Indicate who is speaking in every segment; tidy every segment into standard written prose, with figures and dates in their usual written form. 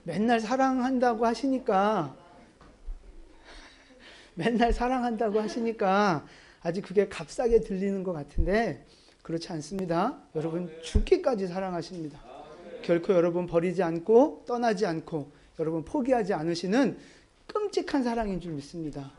Speaker 1: 맨날 사랑한다고 하시니까 아직 그게 값싸게 들리는 것 같은데 그렇지 않습니다. 여러분 죽기까지 사랑하십니다. 결코 여러분 버리지 않고 떠나지 않고 여러분 포기하지 않으시는 끔찍한 사랑인 줄 믿습니다.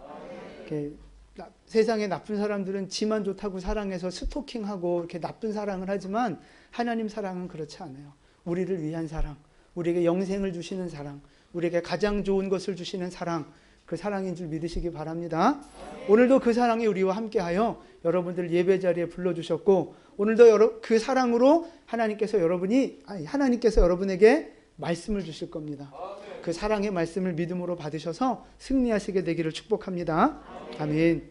Speaker 1: 세상에 나쁜 사람들은 지만 좋다고 사랑해서 스토킹하고 이렇게 나쁜 사랑을 하지만 하나님 사랑은 그렇지 않아요. 우리를 위한 사랑, 우리에게 영생을 주시는 사랑, 우리에게 가장 좋은 것을 주시는 사랑, 그 사랑인 줄 믿으시기 바랍니다. 오늘도 그 사랑이 우리와 함께하여 여러분들 예배 자리에 불러주셨고 오늘도 그 사랑으로 하나님께서 여러분에게 말씀을 주실 겁니다. 그 사랑의 말씀을 믿음으로 받으셔서 승리하시게 되기를 축복합니다. 아멘.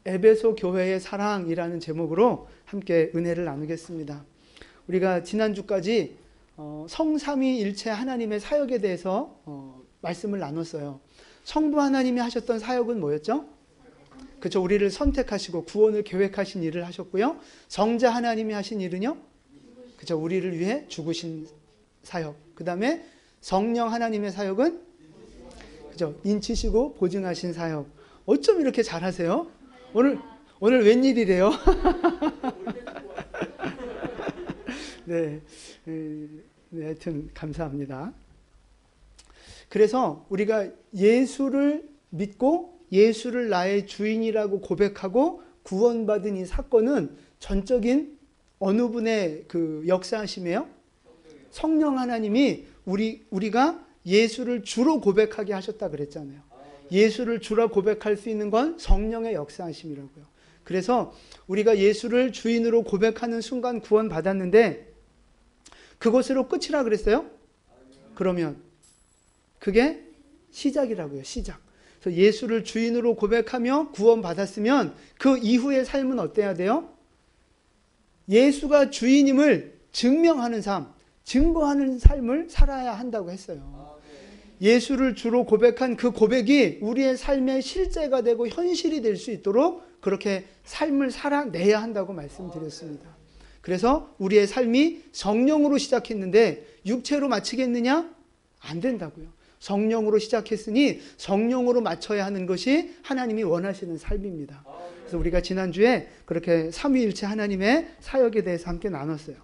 Speaker 1: 에베소 교회의 사랑이라는 제목으로 함께 은혜를 나누겠습니다. 우리가 지난주까지 성삼위일체 하나님의 사역에 대해서 말씀을 나눴어요. 성부 하나님이 하셨던 사역은 뭐였죠? 그렇죠. 우리를 선택하시고 구원을 계획하신 일을 하셨고요. 성자 하나님이 하신 일은요? 그렇죠. 우리를 위해 죽으신 사역. 그 다음에 성령 하나님의 사역은 그죠? 인치시고 보증하신 사역. 어쩜 이렇게 잘하세요? 오늘 웬일이래요? 네, 하여튼 감사합니다. 그래서 우리가 예수를 믿고 예수를 나의 주인이라고 고백하고 구원받은 이 사건은 전적인 어느 분의 그 역사하심이에요? 성령 하나님이 우리가 예수를 주로 고백하게 하셨다 그랬잖아요. 예수를 주로 고백할 수 있는 건 성령의 역사하심이라고요. 그래서 우리가 예수를 주인으로 고백하는 순간 구원받았는데 그것으로 끝이라 그랬어요? 그러면 그게 시작이라고요. 시작. 그래서 예수를 주인으로 고백하며 구원받았으면 그 이후의 삶은 어때야 돼요? 예수가 주인임을 증명하는 삶, 증거하는 삶을 살아야 한다고 했어요. 예수를 주로 고백한 그 고백이 우리의 삶의 실제가 되고 현실이 될 수 있도록 그렇게 삶을 살아내야 한다고 말씀드렸습니다. 그래서 우리의 삶이 성령으로 시작했는데 육체로 마치겠느냐? 안 된다고요. 성령으로 시작했으니 성령으로 마쳐야 하는 것이 하나님이 원하시는 삶입니다. 그래서 우리가 지난주에 그렇게 삼위일체 하나님의 사역에 대해서 함께 나눴어요.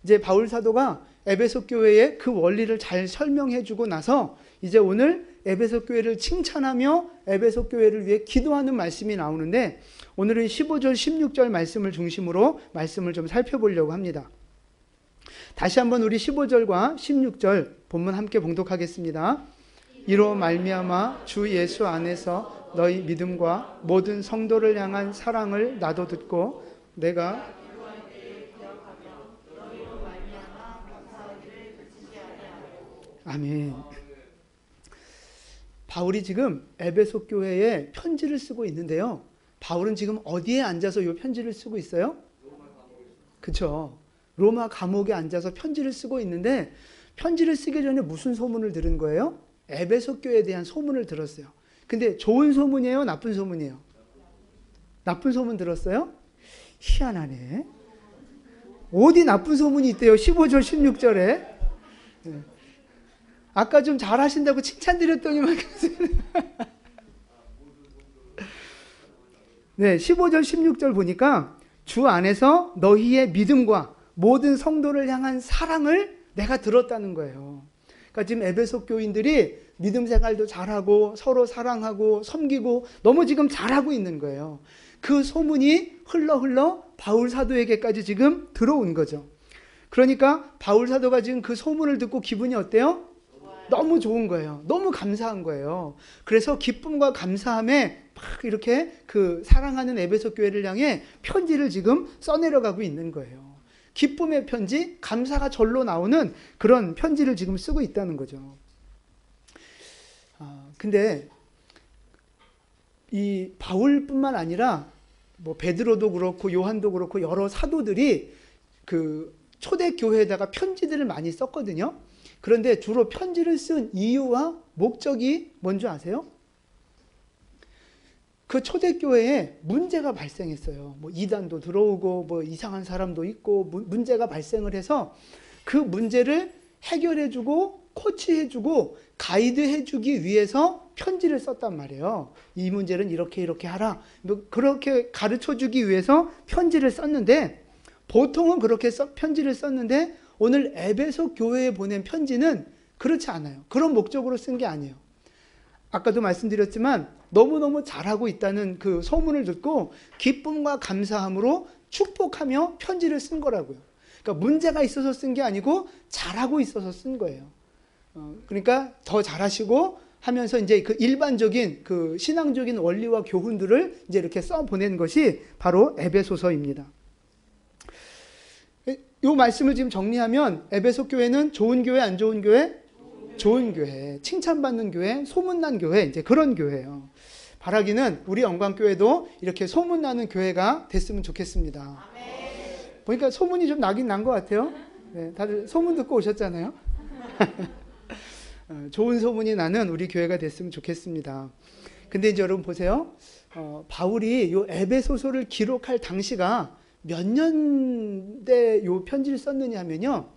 Speaker 1: 이제 바울 사도가 에베소 교회에 그 원리를 잘 설명해 주고 나서 이제 오늘 에베소 교회를 칭찬하며 에베소 교회를 위해 기도하는 말씀이 나오는데 오늘은 15절 16절 말씀을 중심으로 말씀을 좀 살펴보려고 합니다. 다시 한번 우리 15절과 16절 본문 함께 봉독하겠습니다. 이로 말미암아 주 예수 안에서 너희 믿음과 모든 성도를 향한 사랑을 나도 듣고 내가 아멘. 바울이 지금 에베소 교회에 편지를 쓰고 있는데요. 바울은 지금 어디에 앉아서 이 편지를 쓰고 있어요? 그렇죠. 로마 감옥에 앉아서 편지를 쓰고 있는데 편지를 쓰기 전에 무슨 소문을 들은 거예요? 에베소 교회에 대한 소문을 들었어요. 근데 좋은 소문이에요? 나쁜 소문이에요? 나쁜 소문 들었어요? 희한하네. 어디 나쁜 소문이 있대요? 15절 16절에. 아까 좀 잘하신다고 칭찬드렸더니만 네, 15절 16절 보니까 주 안에서 너희의 믿음과 모든 성도를 향한 사랑을 내가 들었다는 거예요. 그러니까 지금 에베소 교인들이 믿음 생활도 잘하고 서로 사랑하고 섬기고 너무 지금 잘하고 있는 거예요. 그 소문이 흘러 바울 사도에게까지 지금 들어온 거죠. 그러니까 바울 사도가 지금 그 소문을 듣고 기분이 어때요? 너무 좋은 거예요. 너무 감사한 거예요. 그래서 기쁨과 감사함에 막 이렇게 그 사랑하는 에베소 교회를 향해 편지를 지금 써내려가고 있는 거예요. 기쁨의 편지, 감사가 절로 나오는 그런 편지를 지금 쓰고 있다는 거죠. 근데 이 바울뿐만 아니라 뭐 베드로도 그렇고 요한도 그렇고 여러 사도들이 그 초대교회에다가 편지들을 많이 썼거든요. 그런데 주로 편지를 쓴 이유와 목적이 뭔지 아세요? 그 초대교회에 문제가 발생했어요. 뭐 이단도 들어오고 뭐 이상한 사람도 있고 문제가 발생을 해서 그 문제를 해결해주고 코치해주고 가이드해주기 위해서 편지를 썼단 말이에요. 이 문제는 이렇게 하라. 그렇게 가르쳐주기 위해서 편지를 썼는데, 보통은 그렇게 편지를 썼는데 오늘 에베소 교회에 보낸 편지는 그렇지 않아요. 그런 목적으로 쓴 게 아니에요. 아까도 말씀드렸지만 너무너무 잘하고 있다는 그 소문을 듣고 기쁨과 감사함으로 축복하며 편지를 쓴 거라고요. 그러니까 문제가 있어서 쓴 게 아니고 잘하고 있어서 쓴 거예요. 그러니까 더 잘하시고 하면서 이제 그 일반적인 그 신앙적인 원리와 교훈들을 이제 이렇게 써 보낸 것이 바로 에베소서입니다. 이 말씀을 지금 정리하면 에베소 교회는 좋은 교회, 안 좋은 교회? 좋은 교회, 칭찬받는 교회, 소문난 교회, 이제 그런 교회예요. 바라기는 우리 영광교회도 이렇게 소문나는 교회가 됐으면 좋겠습니다. 아멘. 보니까 소문이 좀 나긴 난 것 같아요. 네, 다들 소문 듣고 오셨잖아요. 좋은 소문이 나는 우리 교회가 됐으면 좋겠습니다. 근데 이제 여러분 보세요. 바울이 이 에베소서를 기록할 당시가 몇 년대 요 편지를 썼느냐 하면요.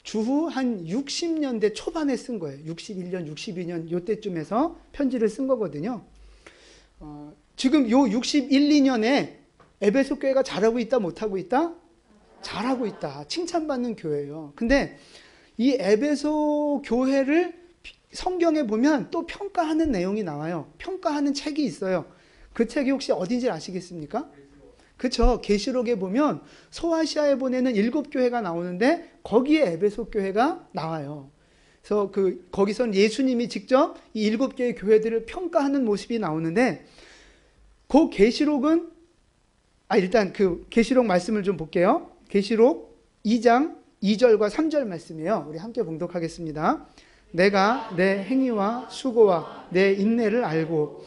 Speaker 1: 주후 한 60년대 초반에 쓴 거예요. 61년, 62년 요때쯤에서 편지를 쓴 거거든요. 지금 요 61, 2년에 에베소 교회가 잘하고 있다, 못하고 있다? 잘하고 있다. 칭찬받는 교회예요. 근데 이 에베소 교회를 성경에 보면 또 평가하는 내용이 나와요. 평가하는 책이 있어요. 그 책이 혹시 어딘지 아시겠습니까? 그렇죠. 계시록에 보면 소아시아에 보내는 7교회가 나오는데 거기에 에베소 교회가 나와요. 그래서 거기선 예수님이 직접 이 7개의 교회들을 평가하는 모습이 나오는데, 그 계시록은 일단 그 계시록 말씀을 좀 볼게요. 계시록 2장 2절과 3절 말씀이에요. 우리 함께 봉독하겠습니다. 내가 내 행위와 수고와 내 인내를 알고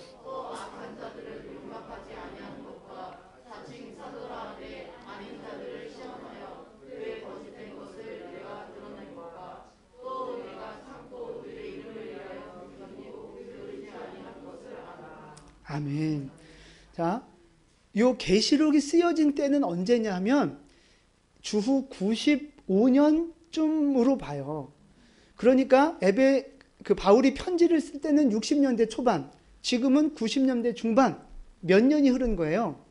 Speaker 1: 아멘. 자, 요 계시록이 쓰여진 때는 언제냐 하면 주후 95년쯤으로 봐요. 그러니까 바울이 편지를 쓸 때는 60년대 초반, 지금은 90년대 중반, 몇 년이 흐른 거예요.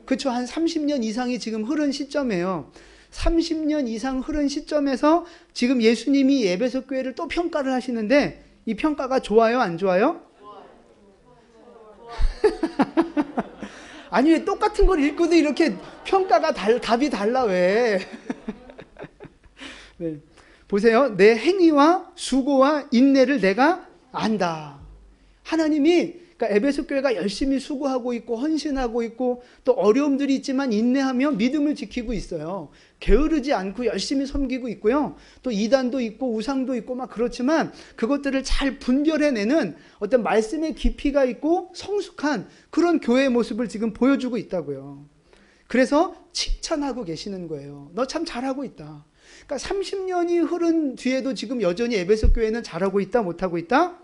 Speaker 1: 그렇죠. 한 30년 이상이 지금 흐른 시점이에요. 30년 이상 흐른 시점에서 지금 예수님이 에베소 교회를 또 평가를 하시는데, 이 평가가 좋아요, 안 좋아요? 아니, 왜 똑같은 걸 읽고도 이렇게 평가가 답이 달라, 왜? 네. 보세요. 내 행위와 수고와 인내를 내가 안다. 하나님이, 그러니까 에베소 교회가 열심히 수고하고 있고 헌신하고 있고 또 어려움들이 있지만 인내하며 믿음을 지키고 있어요. 게으르지 않고 열심히 섬기고 있고요. 또 이단도 있고 우상도 있고 막 그렇지만 그것들을 잘 분별해내는 어떤 말씀의 깊이가 있고 성숙한 그런 교회의 모습을 지금 보여주고 있다고요. 그래서 칭찬하고 계시는 거예요. 너 참 잘하고 있다. 그러니까 30년이 흐른 뒤에도 지금 여전히 에베소 교회는 잘하고 있다, 못하고 있다?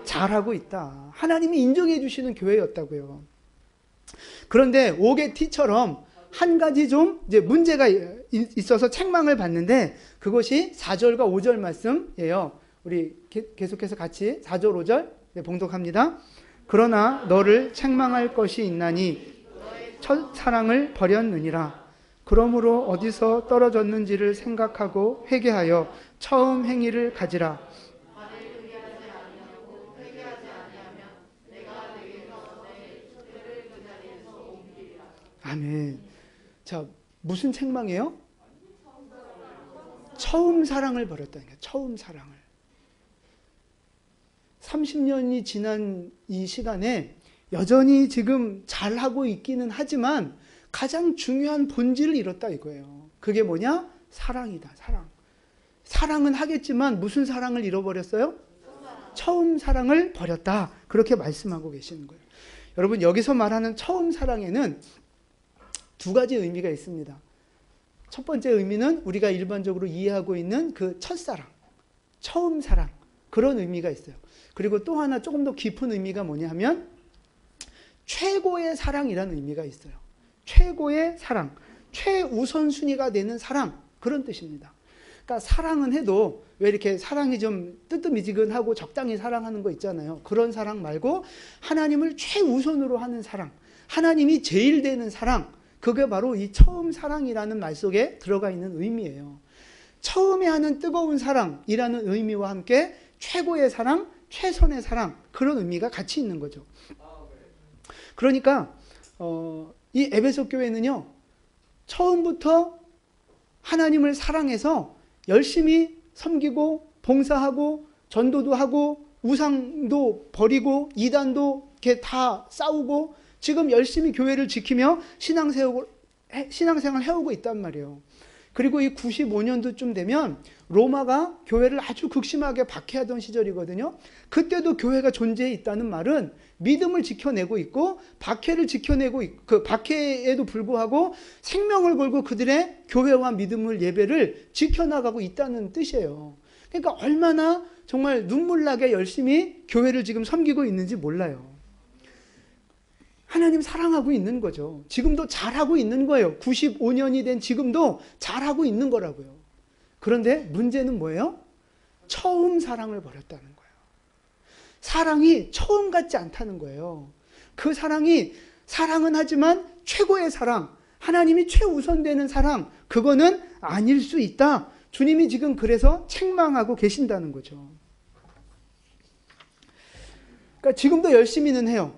Speaker 1: 잘하고 있다. 하나님이 인정해 주시는 교회였다고요. 그런데 오게티처럼 한 가지 좀 이제 문제가 있어서 책망을 받는데, 그것이 4절과 5절 말씀이에요. 우리 계속해서 같이 4절, 5절 봉독합니다. 그러나 너를 책망할 것이 있나니 첫 사랑을 버렸느니라. 그러므로 어디서 떨어졌는지를 생각하고 회개하여 처음 행위를 가지라. 아멘. 자, 무슨 책망이에요? 처음 사랑을 버렸다는 거예요. 처음 사랑을. 30년이 지난 이 시간에 여전히 지금 잘하고 있기는 하지만 가장 중요한 본질을 잃었다 이거예요. 그게 뭐냐? 사랑이다. 사랑. 사랑은 하겠지만 무슨 사랑을 잃어버렸어요? 처음 사랑을 버렸다. 그렇게 말씀하고 계시는 거예요. 여러분, 여기서 말하는 처음 사랑에는 두 가지 의미가 있습니다. 첫 번째 의미는 우리가 일반적으로 이해하고 있는 그 첫사랑, 처음 사랑, 그런 의미가 있어요. 그리고 또 하나 조금 더 깊은 의미가 뭐냐 하면 최고의 사랑이라는 의미가 있어요. 최고의 사랑, 최우선순위가 되는 사랑, 그런 뜻입니다. 그러니까 사랑은 해도 왜 이렇게 사랑이 좀 뜨뜻미지근하고 적당히 사랑하는 거 있잖아요. 그런 사랑 말고 하나님을 최우선으로 하는 사랑, 하나님이 제일 되는 사랑, 그게 바로 이 처음 사랑이라는 말 속에 들어가 있는 의미예요. 처음에 하는 뜨거운 사랑이라는 의미와 함께 최고의 사랑, 최선의 사랑, 그런 의미가 같이 있는 거죠. 그러니까 이 에베소 교회는요, 처음부터 하나님을 사랑해서 열심히 섬기고 봉사하고 전도도 하고 우상도 버리고 이단도 이렇게 다 싸우고 지금 열심히 교회를 지키며 신앙생활을 해오고 있단 말이에요. 그리고 이 95년도쯤 되면 로마가 교회를 아주 극심하게 박해하던 시절이거든요. 그때도 교회가 존재해 있다는 말은 믿음을 지켜내고 있고 박해를 지켜내고 그 박해에도 불구하고 생명을 걸고 그들의 교회와 믿음을 예배를 지켜나가고 있다는 뜻이에요. 그러니까 얼마나 정말 눈물나게 열심히 교회를 지금 섬기고 있는지 몰라요. 하나님 사랑하고 있는 거죠. 지금도 잘하고 있는 거예요. 95년이 된 지금도 잘하고 있는 거라고요. 그런데 문제는 뭐예요? 처음 사랑을 버렸다는 거예요. 사랑이 처음 같지 않다는 거예요. 그 사랑은 하지만 최고의 사랑, 하나님이 최우선되는 사랑, 그거는 아닐 수 있다. 주님이 지금 그래서 책망하고 계신다는 거죠. 그러니까 지금도 열심히는 해요.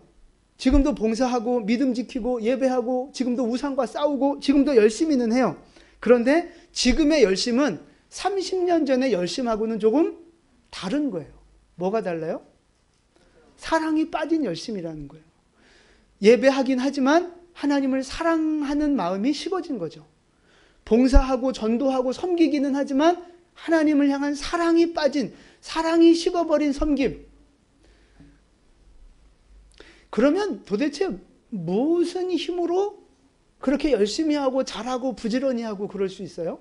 Speaker 1: 지금도 봉사하고 믿음 지키고 예배하고 지금도 우상과 싸우고 지금도 열심히는 해요. 그런데 지금의 열심은 30년 전의 열심하고는 조금 다른 거예요. 뭐가 달라요? 사랑이 빠진 열심이라는 거예요. 예배하긴 하지만 하나님을 사랑하는 마음이 식어진 거죠. 봉사하고 전도하고 섬기기는 하지만 하나님을 향한 사랑이 빠진, 사랑이 식어버린 섬김. 그러면 도대체 무슨 힘으로 그렇게 열심히 하고 잘하고 부지런히 하고 그럴 수 있어요?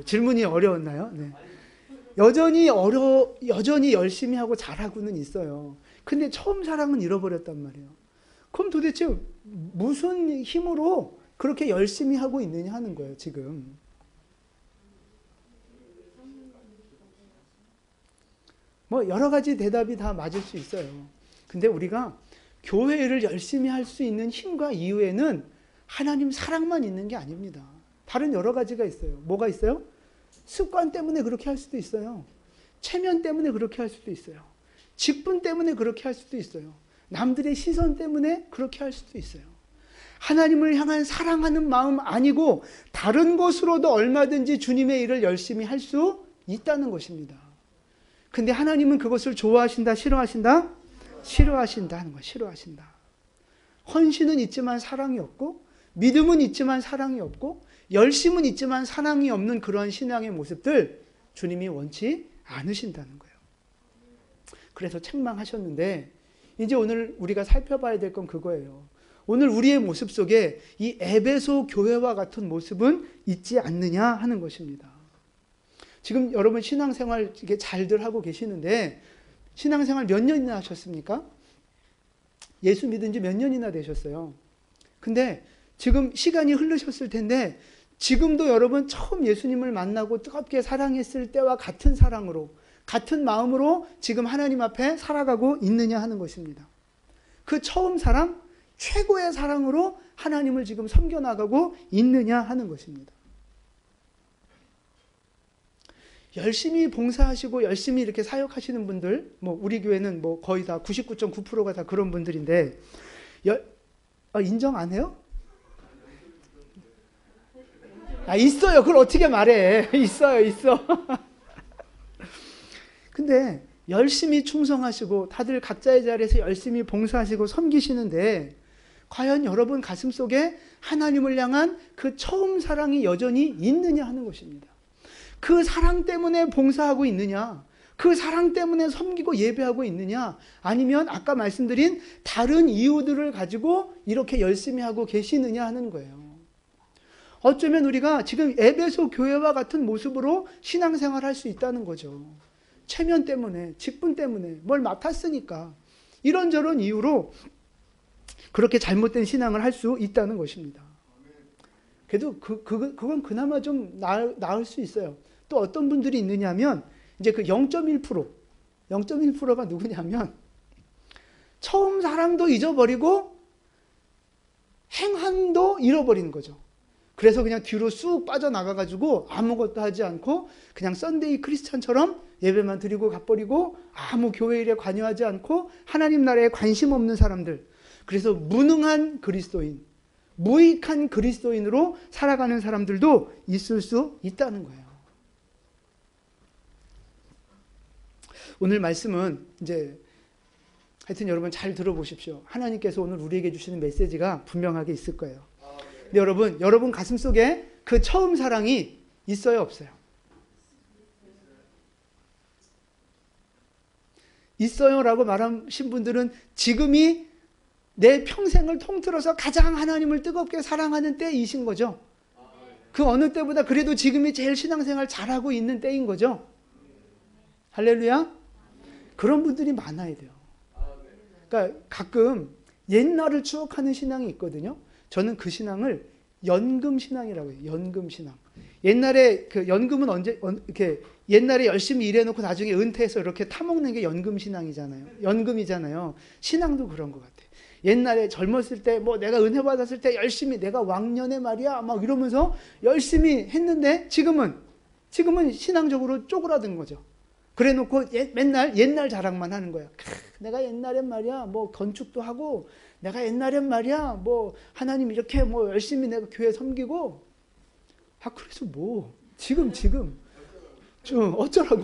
Speaker 1: 질문이 어려웠나요? 네. 여전히 열심히 하고 잘하고는 있어요. 근데 처음 사랑은 잃어버렸단 말이에요. 그럼 도대체 무슨 힘으로 그렇게 열심히 하고 있느냐 하는 거예요, 지금. 뭐 여러 가지 대답이 다 맞을 수 있어요. 근데 우리가 교회를 열심히 할 수 있는 힘과 이유에는 하나님 사랑만 있는 게 아닙니다. 다른 여러 가지가 있어요. 뭐가 있어요? 습관 때문에 그렇게 할 수도 있어요. 체면 때문에 그렇게 할 수도 있어요. 직분 때문에 그렇게 할 수도 있어요. 남들의 시선 때문에 그렇게 할 수도 있어요. 하나님을 향한 사랑하는 마음 아니고 다른 것으로도 얼마든지 주님의 일을 열심히 할 수 있다는 것입니다. 근데 하나님은 그것을 좋아하신다, 싫어하신다? 싫어하신다 하는 거예요. 싫어하신다. 헌신은 있지만 사랑이 없고, 믿음은 있지만 사랑이 없고, 열심은 있지만 사랑이 없는 그러한 신앙의 모습들 주님이 원치 않으신다는 거예요. 그래서 책망하셨는데 이제 오늘 우리가 살펴봐야 될 건 그거예요. 오늘 우리의 모습 속에 이 에베소 교회와 같은 모습은 있지 않느냐 하는 것입니다. 지금 여러분 신앙생활 이게 잘들 하고 계시는데 신앙생활 몇 년이나 하셨습니까? 예수 믿은 지 몇 년이나 되셨어요? 근데 지금 시간이 흐르셨을 텐데 지금도 여러분 처음 예수님을 만나고 뜨겁게 사랑했을 때와 같은 사랑으로 같은 마음으로 지금 하나님 앞에 살아가고 있느냐 하는 것입니다. 그 처음 사랑, 최고의 사랑으로 하나님을 지금 섬겨나가고 있느냐 하는 것입니다. 열심히 봉사하시고 열심히 이렇게 사역하시는 분들, 뭐 우리 교회는 뭐 거의 다 99.9%가 다 그런 분들인데 인정 안 해요? 있어요. 그걸 어떻게 말해? 있어. 근데 열심히 충성하시고 다들 각자의 자리에서 열심히 봉사하시고 섬기시는데 과연 여러분 가슴속에 하나님을 향한 그 처음 사랑이 여전히 있느냐 하는 것입니다. 그 사랑 때문에 봉사하고 있느냐? 그 사랑 때문에 섬기고 예배하고 있느냐? 아니면 아까 말씀드린 다른 이유들을 가지고 이렇게 열심히 하고 계시느냐 하는 거예요. 어쩌면 우리가 지금 에베소 교회와 같은 모습으로 신앙생활을 할 수 있다는 거죠. 체면 때문에, 직분 때문에 뭘 맡았으니까 이런저런 이유로 그렇게 잘못된 신앙을 할 수 있다는 것입니다. 그래도 그건 그나마 좀 나을 수 있어요. 또 어떤 분들이 있느냐면 이제 그 0.1%가 누구냐면 처음 사랑도 잊어버리고 행함도 잃어버리는 거죠. 그래서 그냥 뒤로 쑥 빠져나가가지고 아무것도 하지 않고 그냥 썬데이 크리스찬처럼 예배만 드리고 가버리고 아무 교회 일에 관여하지 않고 하나님 나라에 관심 없는 사람들. 그래서 무능한 그리스도인, 무익한 그리스도인으로 살아가는 사람들도 있을 수 있다는 거예요. 오늘 말씀은 이제 하여튼 여러분 잘 들어보십시오. 하나님께서 오늘 우리에게 주시는 메시지가 분명하게 있을 거예요. 근데 여러분 가슴 속에 그 처음 사랑이 있어요, 없어요? 있어요라고 말하신 분들은 지금이 내 평생을 통틀어서 가장 하나님을 뜨겁게 사랑하는 때이신 거죠. 그 어느 때보다 그래도 지금이 제일 신앙생활 잘하고 있는 때인 거죠. 할렐루야. 그런 분들이 많아야 돼요. 그러니까 가끔 옛날을 추억하는 신앙이 있거든요. 저는 그 신앙을 연금 신앙이라고 해요. 연금 신앙. 옛날에 그 연금은 이렇게 옛날에 열심히 일해놓고 나중에 은퇴해서 이렇게 타먹는 게 연금 신앙이잖아요. 연금이잖아요. 신앙도 그런 것 같아요. 옛날에 젊었을 때 뭐 내가 은혜 받았을 때 열심히 내가 왕년에 말이야 막 이러면서 열심히 했는데 지금은 신앙적으로 쪼그라든 거죠. 그래 놓고 맨날 옛날 자랑만 하는 거야. 내가 옛날엔 말이야 뭐 건축도 하고 내가 옛날엔 말이야 뭐 하나님 이렇게 뭐 열심히 내가 교회 섬기고 그래서 뭐 지금 어쩌라고.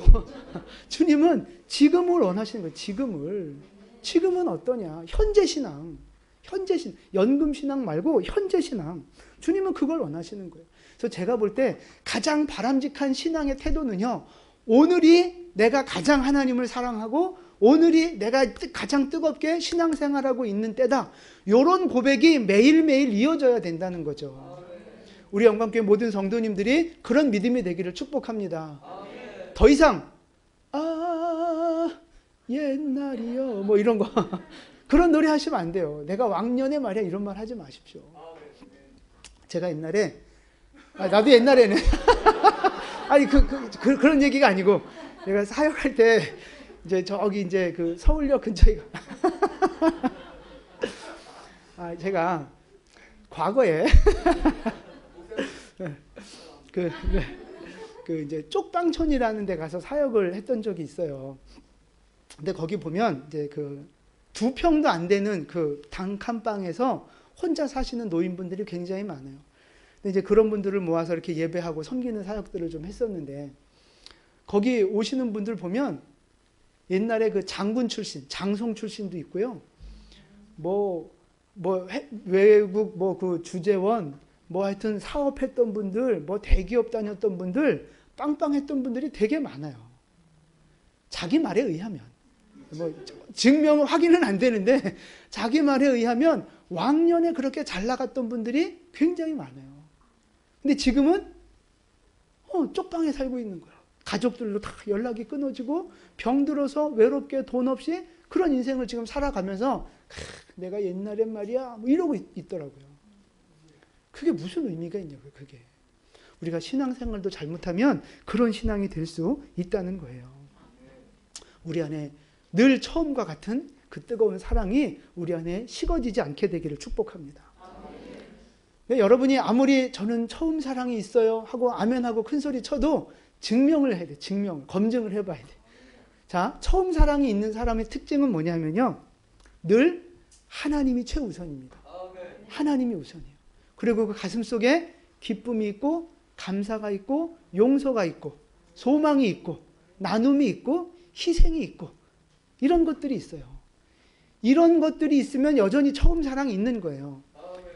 Speaker 1: 주님은 지금을 원하시는 거예요. 지금은 어떠냐. 현재 신앙. 연금 신앙 말고 현재 신앙. 주님은 그걸 원하시는 거예요. 그래서 제가 볼 때 가장 바람직한 신앙의 태도는요. 오늘이 내가 가장 하나님을 사랑하고 오늘이 내가 가장 뜨겁게 신앙생활하고 있는 때다. 이런 고백이 매일매일 이어져야 된다는 거죠. 우리 영광교회 모든 성도님들이 그런 믿음이 되기를 축복합니다. 더 이상 옛날이요 뭐 이런 거 그런 노래 하시면 안 돼요. 내가 왕년에 말이야 이런 말 하지 마십시오. 제가 옛날에 나도 옛날에는 아니 그런 얘기가 아니고 제가 사역할 때 이제 저기 이제 그 서울역 근처에 제가 과거에 그 이제 쪽방촌이라는 데 가서 사역을 했던 적이 있어요. 근데 거기 보면 이제 그 2평도 안 되는 그 단칸방에서 혼자 사시는 노인분들이 굉장히 많아요. 근데 이제 그런 분들을 모아서 이렇게 예배하고 섬기는 사역들을 좀 했었는데 거기 오시는 분들 보면 옛날에 그 장군 출신, 장성 출신도 있고요. 외국 그 주재원 뭐 하여튼 사업했던 분들, 뭐 대기업 다녔던 분들, 빵빵했던 분들이 되게 많아요. 자기 말에 의하면. 뭐 증명 확인은 안 되는데 자기 말에 의하면 왕년에 그렇게 잘 나갔던 분들이 굉장히 많아요. 근데 지금은 쪽방에 살고 있는 거야. 가족들로 다 연락이 끊어지고 병들어서 외롭게 돈 없이 그런 인생을 지금 살아가면서 내가 옛날엔 말이야 뭐 이러고 있더라고요. 그게 무슨 의미가 있냐고요. 그게 우리가 신앙생활도 잘못하면 그런 신앙이 될 수 있다는 거예요. 우리 안에 늘 처음과 같은 그 뜨거운 사랑이 우리 안에 식어지지 않게 되기를 축복합니다. 여러분이 아무리 저는 처음 사랑이 있어요 하고 아멘하고 큰소리 쳐도 증명을 해야 돼. 검증을 해봐야 돼. 자, 처음 사랑이 있는 사람의 특징은 뭐냐면요. 늘 하나님이 최우선입니다. 하나님이 우선이에요. 그리고 그 가슴 속에 기쁨이 있고 감사가 있고 용서가 있고 소망이 있고 나눔이 있고 희생이 있고 이런 것들이 있어요. 이런 것들이 있으면 여전히 처음 사랑이 있는 거예요.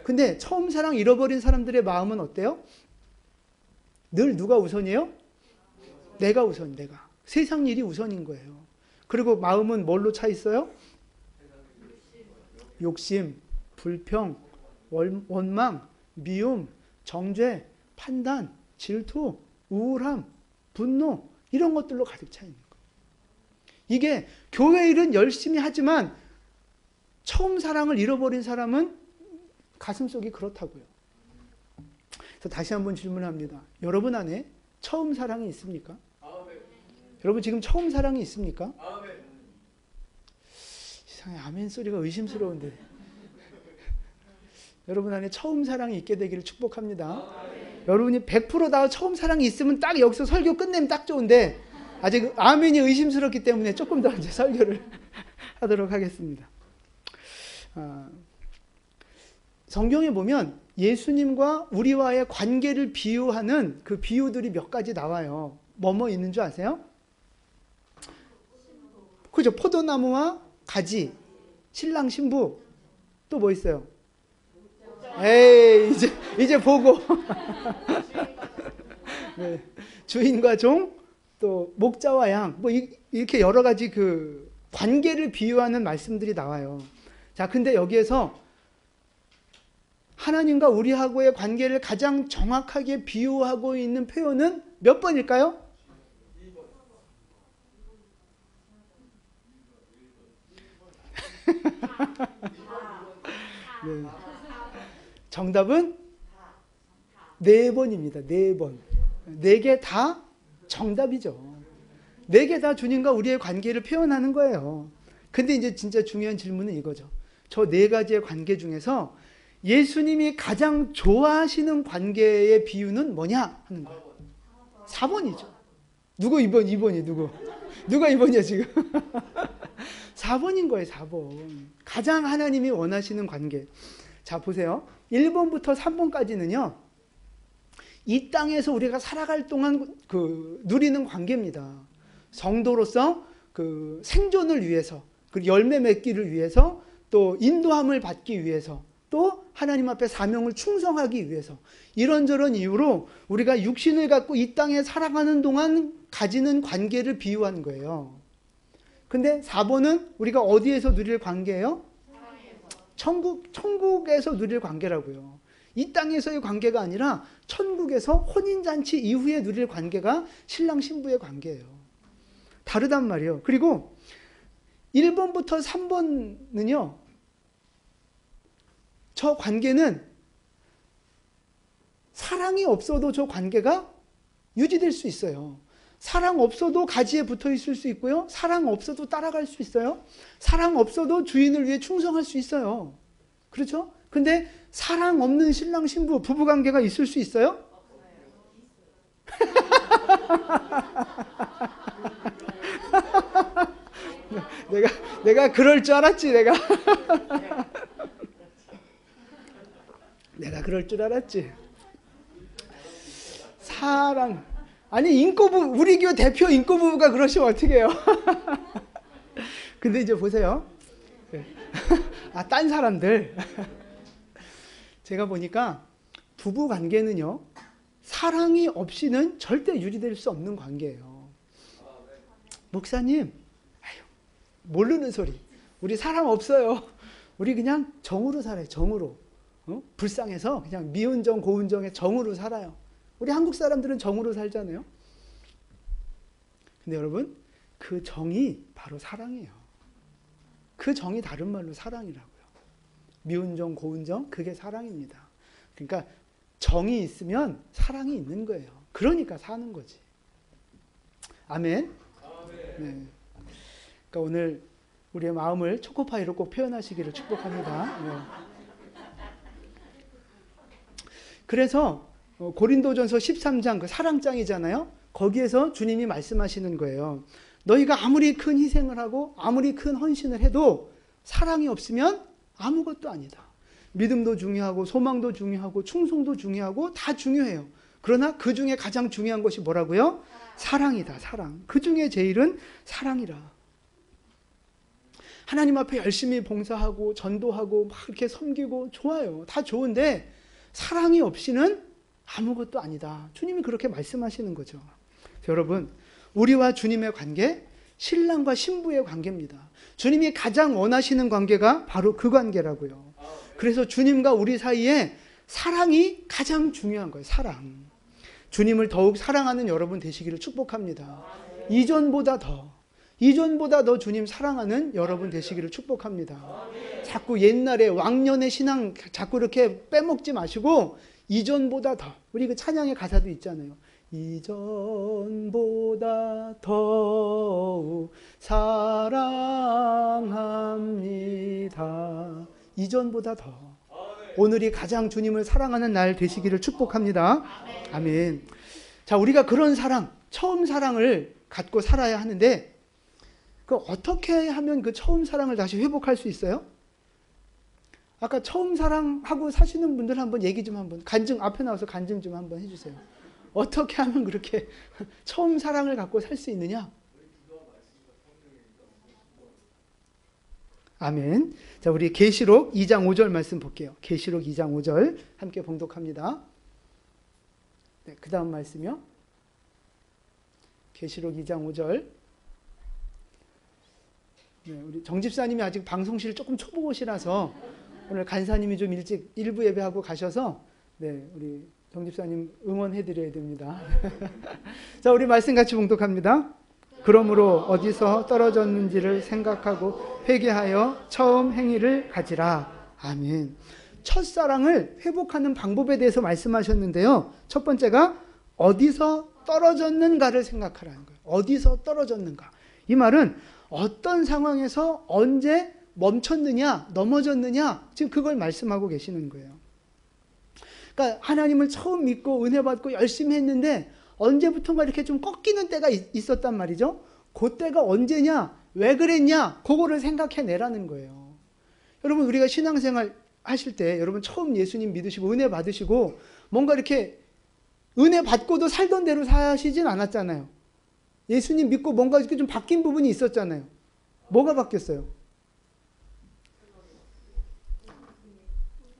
Speaker 1: 근데 처음 사랑 잃어버린 사람들의 마음은 어때요? 늘 누가 우선이에요? 내가 우선, 내가. 세상 일이 우선인 거예요. 그리고 마음은 뭘로 차 있어요? 욕심, 불평, 원망, 미움, 정죄, 판단, 질투, 우울함, 분노 이런 것들로 가득 차 있는 거예요. 이게 교회 일은 열심히 하지만 처음 사랑을 잃어버린 사람은 가슴속이 그렇다고요. 그래서 다시 한번 질문합니다. 여러분 안에 처음 사랑이 있습니까?
Speaker 2: 아멘.
Speaker 1: 여러분 지금 처음 사랑이 있습니까?
Speaker 2: 아멘.
Speaker 1: 이상해, 아멘 소리가 의심스러운데. 여러분 안에 처음 사랑이 있게 되기를 축복합니다.
Speaker 2: 아멘.
Speaker 1: 여러분이 100%다 처음 사랑이 있으면 딱 여기서 설교 끝내면 딱 좋은데 아직 아멘이 의심스럽기 때문에 조금 더 이제 설교를 하도록 하겠습니다. 성경에 보면 예수님과 우리와의 관계를 비유하는 그 비유들이 몇 가지 나와요. 뭐뭐 있는 줄 아세요? 그죠? 포도나무와 가지, 신랑 신부, 또 뭐 있어요? 에이, 이제 보고. 네. 주인과 종, 또 목자와 양, 뭐 이렇게 여러 가지 그 관계를 비유하는 말씀들이 나와요. 자, 근데 여기에서 하나님과 우리하고의 관계를 가장 정확하게 비유하고 있는 표현은 몇 번일까요? 네. 정답은 4번입니다. 4번. 4개 다 정답이죠. 4개 다 주님과 우리의 관계를 표현하는 거예요. 근데 이제 진짜 중요한 질문은 이거죠. 저 4가지의 관계 중에서 예수님이 가장 좋아하시는 관계의 비유는 뭐냐 하는 거예요. 4번이죠. 누구 2번? 2번이 누구? 누가 2번이야 지금? 4번인 거예요. 4번. 가장 하나님이 원하시는 관계. 자, 보세요. 1번부터 3번까지는요. 이 땅에서 우리가 살아갈 동안 그 누리는 관계입니다. 성도로서 그 생존을 위해서, 그 열매 맺기를 위해서, 또 인도함을 받기 위해서, 또 하나님 앞에 사명을 충성하기 위해서 이런저런 이유로 우리가 육신을 갖고 이 땅에 살아가는 동안 가지는 관계를 비유한 거예요. 근데 4번은 우리가 어디에서 누릴 관계예요? 천국에서 누릴 관계라고요. 이 땅에서의 관계가 아니라 천국에서 혼인잔치 이후에 누릴 관계가 신랑 신부의 관계예요. 다르단 말이에요. 그리고 1번부터 3번은요. 저 관계는 사랑이 없어도 저 관계가 유지될 수 있어요. 사랑 없어도 가지에 붙어 있을 수 있고요. 사랑 없어도 따라갈 수 있어요. 사랑 없어도 주인을 위해 충성할 수 있어요. 그렇죠? 근데 사랑 없는 신랑 신부 부부관계가 있을 수 있어요? 내가 그럴 줄 알았지. 내가 그럴 줄 알았지. 사랑. 아니 인꼬부 우리 교회 대표 인꼬부부가 그러시면 어떻게 해요? 근데 이제 보세요. 딴 사람들. 제가 보니까 부부 관계는요. 사랑이 없이는 절대 유지될 수 없는 관계예요. 목사님, 모르는 소리. 우리 사랑 없어요. 우리 그냥 정으로 살아요. 정으로. 불쌍해서 그냥 미운 정, 고운 정의 정으로 살아요. 우리 한국 사람들은 정으로 살잖아요. 근데 여러분, 그 정이 바로 사랑이에요. 그 정이 다른 말로 사랑이라고요. 미운 정, 고운 정, 그게 사랑입니다. 그러니까 정이 있으면 사랑이 있는 거예요. 그러니까 사는 거지. 아멘. 네. 그러니까 오늘 우리의 마음을 초코파이로 꼭 표현하시기를 축복합니다. 네. 그래서 고린도전서 13장 그 사랑장이잖아요. 거기에서 주님이 말씀하시는 거예요. 너희가 아무리 큰 희생을 하고 아무리 큰 헌신을 해도 사랑이 없으면 아무것도 아니다. 믿음도 중요하고 소망도 중요하고 충성도 중요하고 다 중요해요. 그러나 그 중에 가장 중요한 것이 뭐라고요? 사랑이다. 사랑. 그 중에 제일은 사랑이라. 하나님 앞에 열심히 봉사하고 전도하고 막 이렇게 섬기고 좋아요. 다 좋은데 사랑이 없이는 아무것도 아니다. 주님이 그렇게 말씀하시는 거죠. 여러분, 우리와 주님의 관계, 신랑과 신부의 관계입니다. 주님이 가장 원하시는 관계가 바로 그 관계라고요. 그래서 주님과 우리 사이에 사랑이 가장 중요한 거예요. 사랑. 주님을 더욱 사랑하는 여러분 되시기를 축복합니다. 이전보다 더 주님 사랑하는 여러분 되시기를 축복합니다. 자꾸 옛날에 왕년의 신앙 자꾸 이렇게 빼먹지 마시고 이전보다 더, 우리 그 찬양의 가사도 있잖아요. 이전보다 더욱 사랑합니다. 이전보다 더. 오늘이 가장 주님을 사랑하는 날 되시기를 축복합니다. 아멘. 자, 우리가 그런 사랑, 처음 사랑을 갖고 살아야 하는데, 그 어떻게 하면 그 처음 사랑을 다시 회복할 수 있어요? 아까 처음 사랑하고 사시는 분들 한번 얘기 좀 한번, 간증, 앞에 나와서 간증 좀 한번 해주세요. 어떻게 하면 그렇게 처음 사랑을 갖고 살 수 있느냐? 아멘. 자, 우리 계시록 2장 5절 말씀 볼게요. 계시록 2장 5절 함께 봉독합니다. 네, 그 다음 말씀이요. 계시록 2장 5절. 네, 우리 정 집사님이 아직 방송실 조금 초보시라서 오늘 간사님이 좀 일찍 일부 예배하고 가셔서 네, 우리 정 집사님 응원해 드려야 됩니다. 자, 우리 말씀 같이 봉독합니다. 그러므로 어디서 떨어졌는지를 생각하고 회개하여 처음 행위를 가지라. 아멘. 첫사랑을 회복하는 방법에 대해서 말씀하셨는데요. 첫 번째가 어디서 떨어졌는가를 생각하라는 거예요. 어디서 떨어졌는가. 이 말은 어떤 상황에서 언제 멈췄느냐, 넘어졌느냐, 지금 그걸 말씀하고 계시는 거예요. 그러니까 하나님을 처음 믿고 은혜 받고 열심히 했는데 언제부턴가 이렇게 좀 꺾이는 때가 있었단 말이죠. 그때가 언제냐, 왜 그랬냐, 그거를 생각해내라는 거예요. 여러분, 우리가 신앙생활 하실 때 여러분 처음 예수님 믿으시고 은혜 받으시고 뭔가 이렇게 은혜 받고도 살던 대로 사시진 않았잖아요. 예수님 믿고 뭔가 이렇게 좀 바뀐 부분이 있었잖아요. 뭐가 바뀌었어요?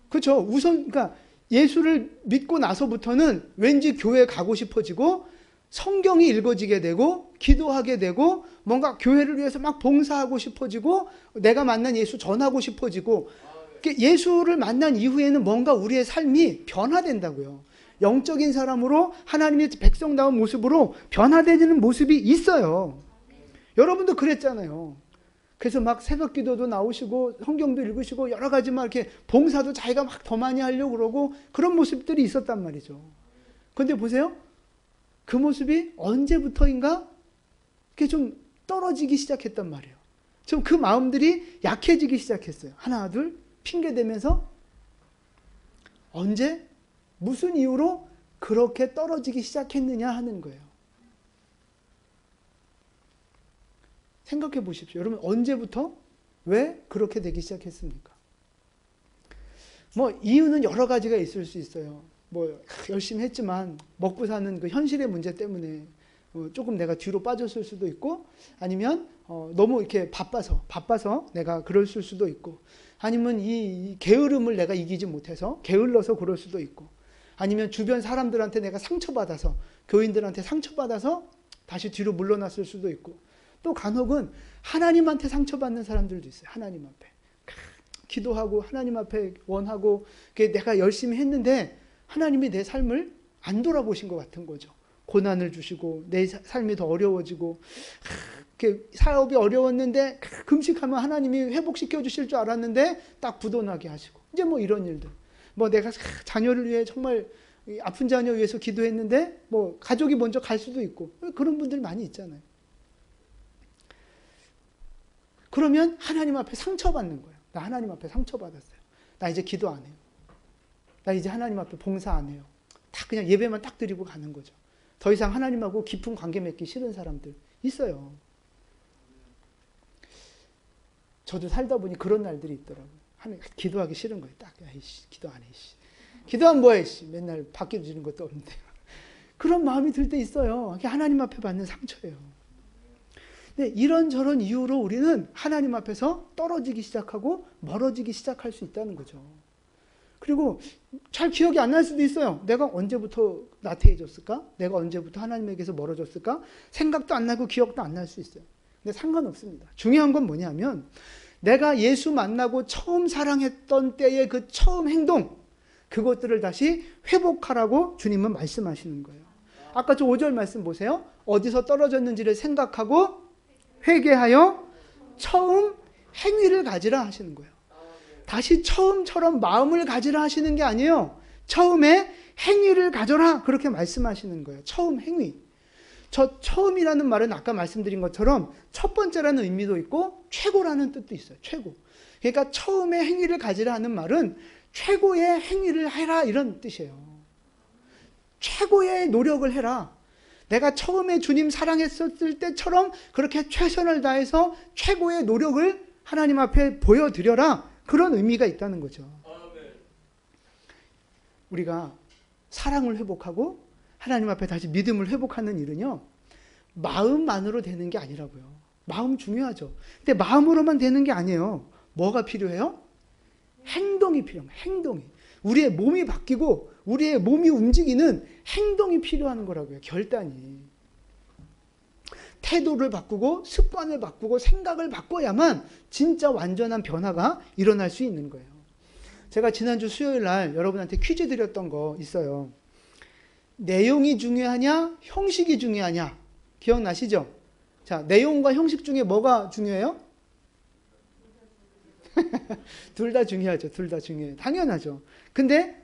Speaker 1: 그렇죠. 우선 그러니까 예수를 믿고 나서부터는 왠지 교회 가고 싶어지고 성경이 읽어지게 되고 기도하게 되고 뭔가 교회를 위해서 막 봉사하고 싶어지고 내가 만난 예수 전하고 싶어지고 예수를 만난 이후에는 뭔가 우리의 삶이 변화된다고요. 영적인 사람으로 하나님의 백성다운 모습으로 변화되는 모습이 있어요. 여러분도 그랬잖아요. 그래서 막 새벽 기도도 나오시고 성경도 읽으시고 여러 가지 막 이렇게 봉사도 자기가 막 더 많이 하려고 그러고 그런 모습들이 있었단 말이죠. 그런데 보세요. 그 모습이 언제부터인가 이렇게 좀 떨어지기 시작했단 말이에요. 좀 그 마음들이 약해지기 시작했어요. 하나, 둘, 핑계대면서 언제, 무슨 이유로 그렇게 떨어지기 시작했느냐 하는 거예요. 생각해 보십시오. 여러분, 언제부터 왜 그렇게 되기 시작했습니까? 뭐 이유는 여러 가지가 있을 수 있어요. 뭐 열심히 했지만 먹고 사는 그 현실의 문제 때문에 조금 내가 뒤로 빠졌을 수도 있고, 아니면 너무 이렇게 바빠서 내가 그랬을 수도 있고, 아니면 이 게으름을 내가 이기지 못해서 게을러서 그럴 수도 있고, 아니면 주변 사람들한테 내가 상처받아서, 교인들한테 상처받아서 다시 뒤로 물러났을 수도 있고, 또 간혹은 하나님한테 상처받는 사람들도 있어요. 하나님 앞에 기도하고 하나님 앞에 원하고 내가 열심히 했는데 하나님이 내 삶을 안 돌아보신 것 같은 거죠. 고난을 주시고 내 삶이 더 어려워지고, 사업이 어려웠는데 금식하면 하나님이 회복시켜 주실 줄 알았는데 딱 부도나게 하시고, 이제 뭐 이런 일들, 뭐 내가 자녀를 위해 정말 아픈 자녀 위해서 기도했는데 뭐 가족이 먼저 갈 수도 있고, 그런 분들 많이 있잖아요. 그러면 하나님 앞에 상처받는 거예요. 나 하나님 앞에 상처받았어요. 나 이제 기도 안 해요. 나 이제 하나님 앞에 봉사 안 해요. 다 그냥 예배만 딱 드리고 가는 거죠. 더 이상 하나님하고 깊은 관계 맺기 싫은 사람들 있어요. 저도 살다 보니 그런 날들이 있더라고요. 기도하기 싫은 거예요. 딱, 기도 안 해. 기도하면 뭐해. 맨날 바뀌어지는 것도 없는데. 그런 마음이 들 때 있어요. 그게 하나님 앞에 받는 상처예요. 근데 이런저런 이유로 우리는 하나님 앞에서 떨어지기 시작하고 멀어지기 시작할 수 있다는 거죠. 그리고 잘 기억이 안 날 수도 있어요. 내가 언제부터 나태해졌을까? 내가 언제부터 하나님에게서 멀어졌을까? 생각도 안 나고 기억도 안 날 수 있어요. 근데 상관없습니다. 중요한 건 뭐냐면 내가 예수 만나고 처음 사랑했던 때의 그 처음 행동, 그것들을 다시 회복하라고 주님은 말씀하시는 거예요. 아까 저 5절 말씀 보세요. 어디서 떨어졌는지를 생각하고 회개하여 처음 행위를 가지라 하시는 거예요. 다시 처음처럼 마음을 가지라 하시는 게 아니에요. 처음에 행위를 가져라 그렇게 말씀하시는 거예요. 처음 행위. 저 처음이라는 말은 아까 말씀드린 것처럼 첫 번째라는 의미도 있고 최고라는 뜻도 있어요. 최고. 그러니까 처음에 행위를 가지라 하는 말은 최고의 행위를 해라 이런 뜻이에요. 최고의 노력을 해라. 내가 처음에 주님 사랑했었을 때처럼 그렇게 최선을 다해서 최고의 노력을 하나님 앞에 보여드려라. 그런 의미가 있다는 거죠. 우리가 사랑을 회복하고 하나님 앞에 다시 믿음을 회복하는 일은요, 마음만으로 되는 게 아니라고요. 마음 중요하죠. 근데 마음으로만 되는 게 아니에요. 뭐가 필요해요? 행동이 필요해요. 행동이. 우리의 몸이 바뀌고 우리의 몸이 움직이는 행동이 필요한 거라고요. 결단이. 태도를 바꾸고 습관을 바꾸고 생각을 바꿔야만 진짜 완전한 변화가 일어날 수 있는 거예요. 제가 지난주 수요일 날 여러분한테 퀴즈 드렸던 거 있어요. 내용이 중요하냐, 형식이 중요하냐? 기억나시죠? 자, 내용과 형식 중에 뭐가 중요해요? 둘 다 중요하죠. 둘 다 중요해요. 당연하죠. 근데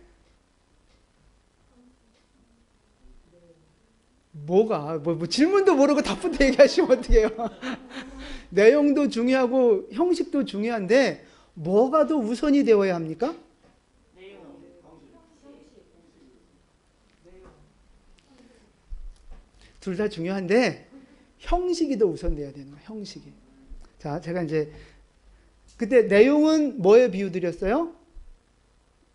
Speaker 1: 뭐가 뭐 질문도 모르고 답부터 얘기하시면 어떡해요? 내용도 중요하고 형식도 중요한데 뭐가 더 우선이 되어야 합니까? 둘 다 중요한데 형식이 더 우선돼야 되는 거예요. 형식이. 자, 제가 이제 그때 내용은 뭐에 비유드렸어요?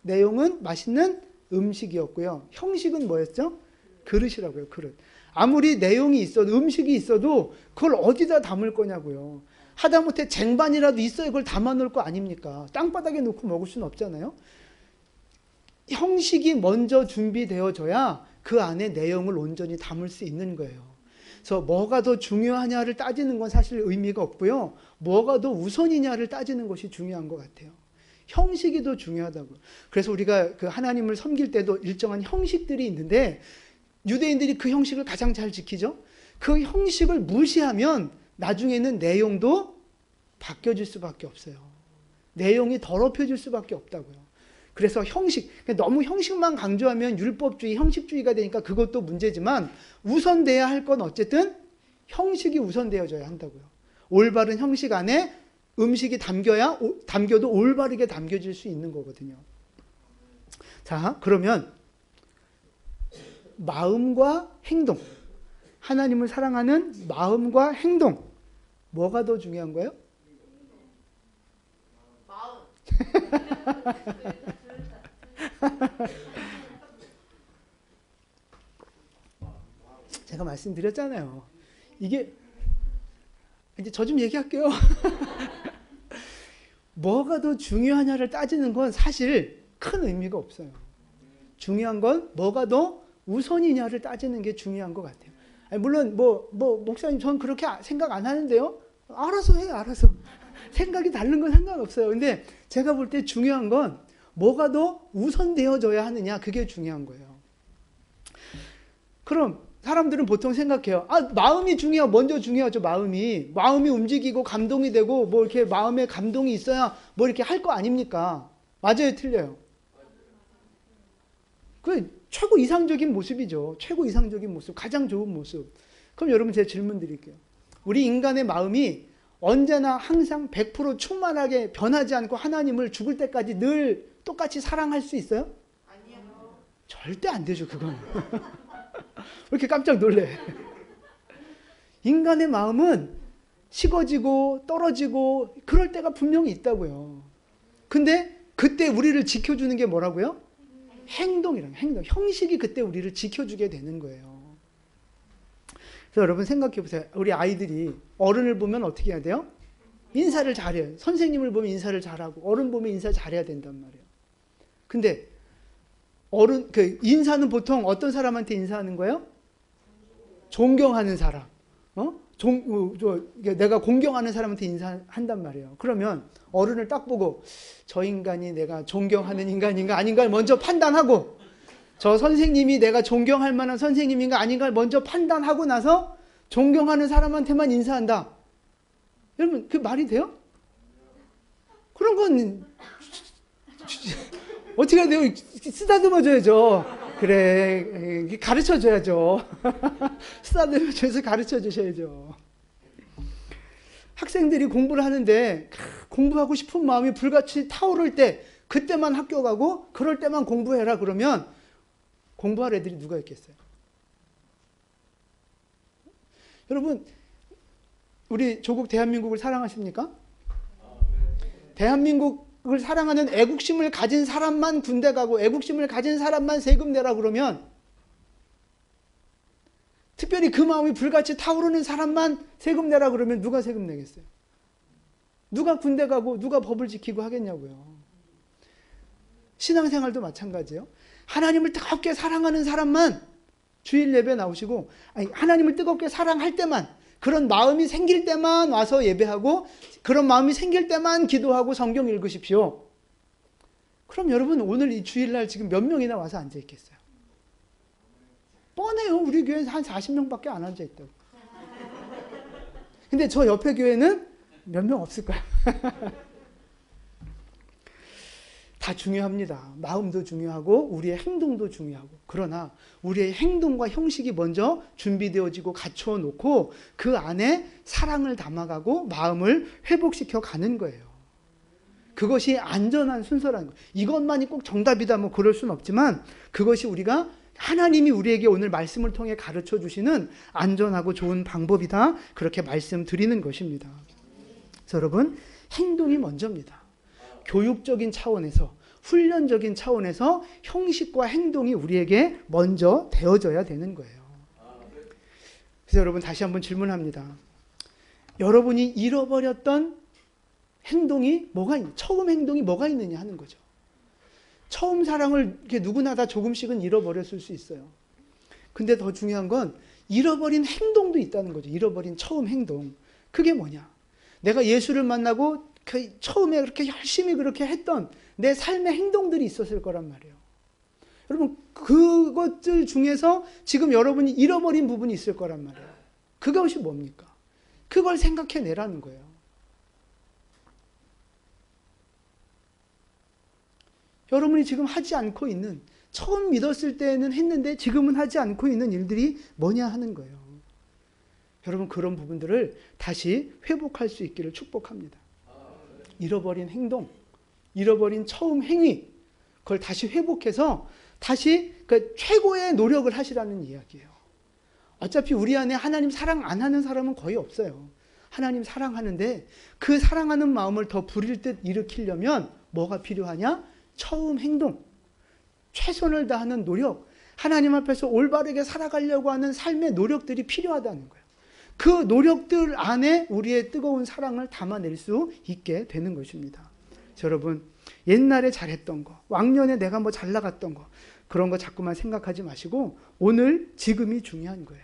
Speaker 1: 내용은 맛있는 음식이었고요. 형식은 뭐였죠? 그릇이라고요. 그릇. 아무리 내용이 있어도 음식이 있어도 그걸 어디다 담을 거냐고요. 하다못해 쟁반이라도 있어야 그걸 담아 놓을 거 아닙니까? 땅바닥에 놓고 먹을 수는 없잖아요. 형식이 먼저 준비되어져야 그 안에 내용을 온전히 담을 수 있는 거예요. 그래서 뭐가 더 중요하냐를 따지는 건 사실 의미가 없고요. 뭐가 더 우선이냐를 따지는 것이 중요한 것 같아요. 형식이 더 중요하다고. 그래서 우리가 그 하나님을 섬길 때도 일정한 형식들이 있는데 유대인들이 그 형식을 가장 잘 지키죠. 그 형식을 무시하면 나중에는 내용도 바뀌어질 수밖에 없어요. 내용이 더럽혀질 수밖에 없다고요. 그래서 형식, 너무 형식만 강조하면 율법주의, 형식주의가 되니까 그것도 문제지만 우선돼야 할 건 어쨌든 형식이 우선되어져야 한다고요. 올바른 형식 안에 음식이 담겨도 올바르게 담겨질 수 있는 거거든요. 자, 그러면 마음과 행동, 하나님을 사랑하는 마음과 행동, 뭐가 더 중요한 거예요? 마음. 제가 말씀드렸잖아요. 이게 이제 저 좀 얘기할게요. 뭐가 더 중요하냐를 따지는 건 사실 큰 의미가 없어요. 중요한 건 뭐가 더 우선이냐를 따지는 게 중요한 것 같아요. 아니, 물론 목사님 전 그렇게 생각 안 하는데요. 알아서 해요. 알아서. 생각이 다른 건 상관없어요. 근데 제가 볼 때 중요한 건 뭐가 더 우선되어져야 하느냐, 그게 중요한 거예요. 그럼 사람들은 보통 생각해요. 마음이 먼저 중요하죠. 마음이 움직이고 감동이 되고 뭐 이렇게 마음에 감동이 있어야 뭐 이렇게 할 거 아닙니까? 맞아요, 틀려요? 그 최고 이상적인 모습이죠. 최고 이상적인 모습, 가장 좋은 모습. 그럼 여러분 제가 질문 드릴게요. 우리 인간의 마음이 언제나 항상 100% 충만하게 변하지 않고 하나님을 죽을 때까지 늘 똑같이 사랑할 수 있어요? 아니요. 절대 안 되죠, 그건. 왜 이렇게 깜짝 놀래? 인간의 마음은 식어지고 떨어지고 그럴 때가 분명히 있다고요. 근데 그때 우리를 지켜주는 게 뭐라고요? 행동. 형식이 그때 우리를 지켜주게 되는 거예요. 그래서 여러분 생각해 보세요. 우리 아이들이 어른을 보면 어떻게 해야 돼요? 인사를 잘해요. 선생님을 보면 인사를 잘하고 어른 보면 인사 잘해야 된단 말이에요. 근데 인사는 보통 어떤 사람한테 인사하는 거예요? 존경하는 사람. 내가 공경하는 사람한테 인사한단 말이에요. 그러면 어른을 딱 보고 저 인간이 내가 존경하는 인간인가 아닌가를 먼저 판단하고 저 선생님이 내가 존경할 만한 선생님인가 아닌가를 먼저 판단하고 나서 존경하는 사람한테만 인사한다. 여러분, 그 말이 돼요? 그런 건 어떻게 해야 돼요? 쓰다듬어 줘야죠. 그래, 가르쳐 줘야죠. 쓰다듬어 줘서 가르쳐 주셔야죠. 학생들이 공부를 하는데 공부하고 싶은 마음이 불같이 타오를 때 그때만 학교 가고 그럴 때만 공부해라 그러면 공부할 애들이 누가 있겠어요? 여러분, 우리 조국 대한민국을 사랑하십니까? 대한민국을 사랑하는 애국심을 가진 사람만 군대 가고 애국심을 가진 사람만 세금 내라 그러면, 특별히 그 마음이 불같이 타오르는 사람만 세금 내라 그러면 누가 세금 내겠어요? 누가 군대 가고 누가 법을 지키고 하겠냐고요. 신앙생활도 마찬가지예요. 하나님을 뜨겁게 사랑하는 사람만 주일 예배 나오시고, 아니, 하나님을 뜨겁게 사랑할 때만, 그런 마음이 생길 때만 와서 예배하고 그런 마음이 생길 때만 기도하고 성경 읽으십시오. 그럼 여러분 오늘 이 주일날 지금 몇 명이나 와서 앉아 있겠어요? 뻔해요. 우리 교회에 한 40명밖에 안 앉아 있다고. 근데 저 옆에 교회는 몇 명 없을 거야. 다 중요합니다. 마음도 중요하고 우리의 행동도 중요하고. 그러나 우리의 행동과 형식이 먼저 준비되어지고 갖추어 놓고 그 안에 사랑을 담아가고 마음을 회복시켜 가는 거예요. 그것이 안전한 순서라는 거예요. 이것만이 꼭 정답이다 뭐 그럴 수는 없지만, 그것이 우리가 하나님이 우리에게 오늘 말씀을 통해 가르쳐 주시는 안전하고 좋은 방법이다, 그렇게 말씀드리는 것입니다. 그래서 여러분, 행동이 먼저입니다. 교육적인 차원에서, 훈련적인 차원에서 형식과 행동이 우리에게 먼저 되어져야 되는 거예요. 그래서 여러분, 다시 한번 질문합니다. 여러분이 잃어버렸던 행동이 뭐가 있냐? 처음 행동이 뭐가 있느냐 하는 거죠. 처음 사랑을 이렇게 누구나 다 조금씩은 잃어버렸을 수 있어요. 근데 더 중요한 건 잃어버린 행동도 있다는 거죠. 잃어버린 처음 행동. 그게 뭐냐? 내가 예수를 만나고 처음에 그렇게 열심히 그렇게 했던 내 삶의 행동들이 있었을 거란 말이에요. 여러분, 그것들 중에서 지금 여러분이 잃어버린 부분이 있을 거란 말이에요. 그것이 뭡니까? 그걸 생각해내라는 거예요. 여러분이 지금 하지 않고 있는, 처음 믿었을 때는 했는데 지금은 하지 않고 있는 일들이 뭐냐 하는 거예요. 여러분, 그런 부분들을 다시 회복할 수 있기를 축복합니다. 잃어버린 행동, 잃어버린 처음 행위, 그걸 다시 회복해서 다시 그 최고의 노력을 하시라는 이야기예요. 어차피 우리 안에 하나님 사랑 안 하는 사람은 거의 없어요. 하나님 사랑하는데 그 사랑하는 마음을 더 부릴 듯 일으키려면 뭐가 필요하냐? 처음 행동, 최선을 다하는 노력, 하나님 앞에서 올바르게 살아가려고 하는 삶의 노력들이 필요하다는 거예요. 그 노력들 안에 우리의 뜨거운 사랑을 담아낼 수 있게 되는 것입니다. 여러분, 옛날에 잘했던 거, 왕년에 내가 뭐 잘 나갔던 거, 그런 거 자꾸만 생각하지 마시고 오늘, 지금이 중요한 거예요.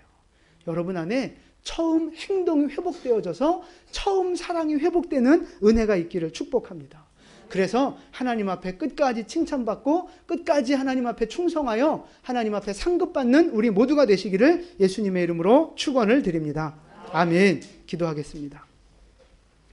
Speaker 1: 여러분 안에 처음 행동이 회복되어져서 처음 사랑이 회복되는 은혜가 있기를 축복합니다. 그래서 하나님 앞에 끝까지 칭찬받고 끝까지 하나님 앞에 충성하여 하나님 앞에 상급받는 우리 모두가 되시기를 예수님의 이름으로 축원을 드립니다. 아멘. 기도하겠습니다.